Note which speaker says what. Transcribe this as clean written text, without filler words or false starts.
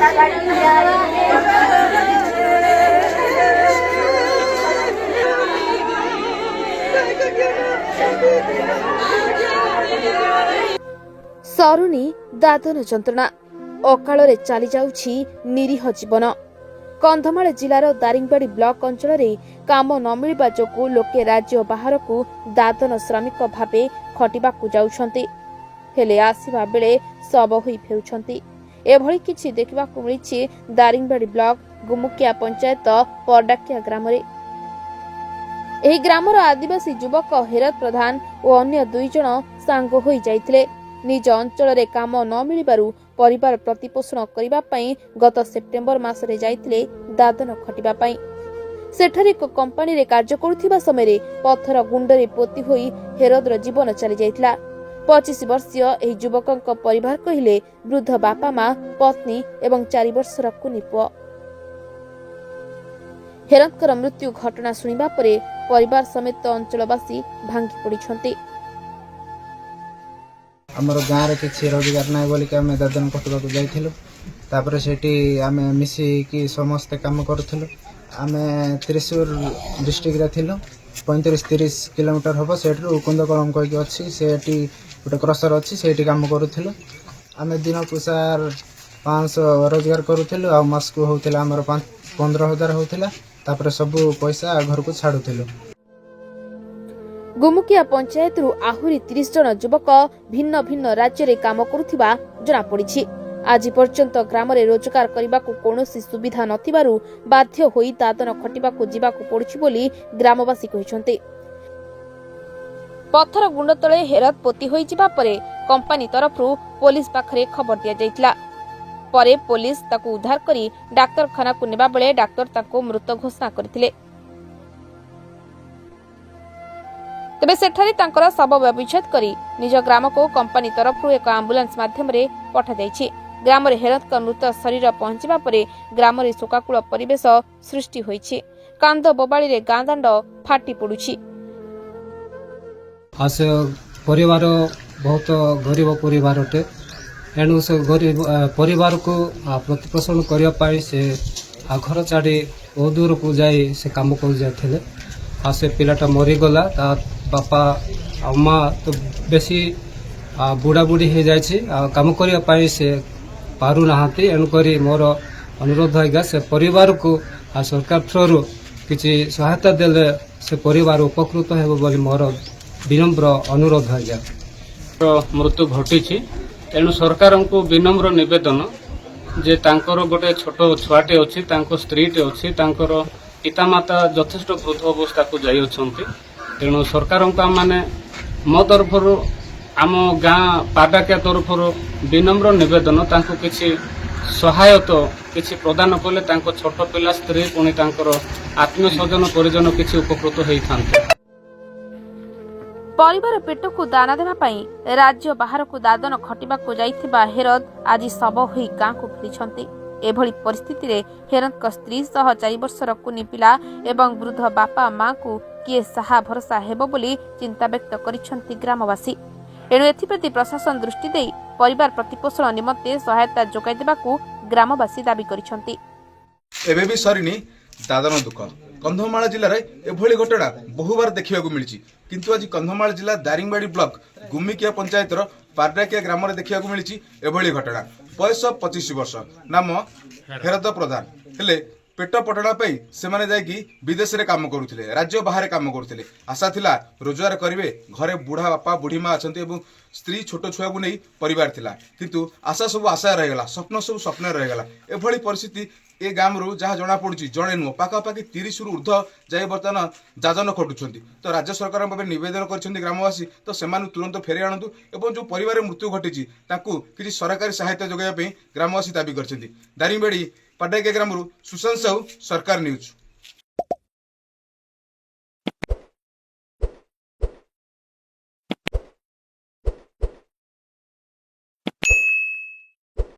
Speaker 1: सरुनी दादन जंत्रणा अकाल चली जाउछि निरीह जीवन। कंधमाल जिलार दारिंगबाड़ी ब्लॉक अंचल में काम न मिलवा जोगु लोके राज्य बाहर को दादन श्रमिक भावे खटिबा जाउछंती, हेले आसीबा बेले सब होई फेरुछंती। एभली किछि देखिबाकु मिलिछि दारिंगबाड़ी ब्लॉक गुमुकिया पंचायत परडाकिया ग्राम रे। एही ग्रामर आदिवासी युवक हेरत प्रधान और अन्य 2 जण सांग होई जाइथिले। निज अंचल में काम न मिलिबारु परिवार प्रतिपोषण करिबा पई गत सेप्टेम्बर मासरे जाइथिले दादन खटिबा पई। सेठारे एक कंपनी रे कार्य करुथिबा समय पत्थर गुंडरे पोती होई हेरदर जीवन चली जाइथिला। 25 वर्षीय एही युवकक परिवार कहिले वृद्ध बापा मां, पत्नी एवं 4 वर्षर कुनी पुଅ। हेरदकर मृत्यु घटना सुनिबा परे परिवार समेत अंचलवासी भांगी पड़िछंती।
Speaker 2: आमर गाँव किसी रोजगार ना बोल आम दादन कटवा जाइलु। तापर सेठी आमे मिसिकी समस्ते काम करूँ। आम त्रिशूर डिस्ट्रिक्ट थिलु। 35-30 किलोमीटर हम से कुंदकलम कहीकि अच्छी से गोटे क्रसर अच्छी से काम करूँ। आम दिन को सार 500 रोजगार करूँ। आ मास को होता आमर 15,000 होता। तापर सब पैसा घर को छाड़ुलु।
Speaker 1: गुमुकिया पंचायत आहुरी 30 जन युवक भिन्न भिन्न राज्य रे काम करुथिबा जना पड़िछि। आज पर्यंत ग्राम रे रोजगार करबाकू कोनोसी सुविधा नथिबारु बाध्य होई दादन खटिबाकू जिबाकू पड़ुछि बोली ग्रामवासी कहिसंते। पत्थर गुंड तळे हेरत पोती होई जिबा परे कंपनी तरफरु पुलिस पाखरे खबर दिया जाइतला। परे पुलिस ताकू उद्धार करी डाक्तरखाना को नेबा बेले डाक्टर ताकू मृत घोषणा करथिले। तेबे सेठारे तांकर शव व्यभिच्छेद करी निज ग्राम को कंपनी तरफ एक आंबुलांस माध्यम रे पठा जाइछि। ग्राम रे हेरत मृत शरीर पहुंचवा परे ग्राम रे शोकाकुल परिवेश सृष्टि होइछि। कांद बोबाळी रे गां दांड फाटी पडुछि।
Speaker 3: आसे परिवार बहुत गरीब परिवारटे। एणु से गरीब परिवार को प्रतिपोषण करिया पाई से घर छाड़ी बहुत दूर को जाई से काम कर जाते। आ से पिलाटा मरीगला। बापा आ माँ तो बेसी बुढ़ा बुढ़ी हो जाए काम करने से पारु नहांती। एणुकरी मोर अनुरोध है से परिवार को सरकार थ्रू किसी सहायता देले से परिवार उपकृत हो बोली मोर विनम्र अनुरोध है।
Speaker 4: मृत्यु घटी तेणु सरकार को विनम्र निवेदन जे तांकर गोटे छोट छुआटे अच्छी स्त्रीटे अच्छी पितामाता यथेष्ट वृद्ध अवस्था को जाई अछंती। तेणु सरकार को माने मो तरफ आम गाँ पाडाकिया तरफ विनम्र निवेदन तांको किछि सहायता किछि प्रदान कले तांको छोट पिला स्त्री पुणी तांकर आत्मीय स्वजन परिजन किछि उपकृत होई थांते।
Speaker 1: परिवार पेट को दाना देवा पई राज्य बाहर को दादन खटिबा को जाइथिबा हेरद आज सब होई गाँ को फेरिछंती। एभली परिस्थिति रे हेरद स्त्री सह 4 वर्षर कुनी पिला एवं वृद्ध बापा मां को किए साहा भरोसा हेबो बोली चिंता व्यक्त करिसंती ग्रामवासी। एणु एथिप्रति प्रशासन दृष्टि देई परिवार प्रतिपोषण निमंते सहायता जोगाई देबाकू ग्रामवासी दाबी करिसंती।
Speaker 5: एबे भी सरिनी दादन दुख। कंधमाल जिले में एभली घटना बहुबार देखा मिली, किंतु आज कंधमाल जिला दारिंगबाड़ी ब्लॉक गुमिकिया पंचायत पारडाकिया ग्राम में देखा मिली एभली घटना। बयस 25 वर्ष, नाम हेरत प्रधान। हेले पेट पटना से माने जाइकी विदेश रे काम करुथिले, राज्य बाहर काम करुथिले। आशा थिला रोजगार करिवे, घरे बुढ़ा बापा बुढ़ी माँ अछंती एवं स्त्री छोट छुआ को नहीं परिवार थिला, किंतु आशा सब आशा रहीगला, स्वप्न सब स्वप्न रहीगला। एभली परिस्थिति ए गाम रु जहाँ जना पड़ी जड़े नुह पाखापाखि 30 रु ऊर्ध्व जाए बर्तमान जाजन खटुंट। तो राज्य सरकार निवेदन कर ग्रामवासी तो से तुरंत फेरी आणतु एवं जो परिवार मृत्यु घटी किसी सरकारी सहायता जोगाइबा ग्रामवासी दाबी कर। दारिंगबाड़ी पाडाकिया ग्राम सुशांत साहू, सरकार न्यूज।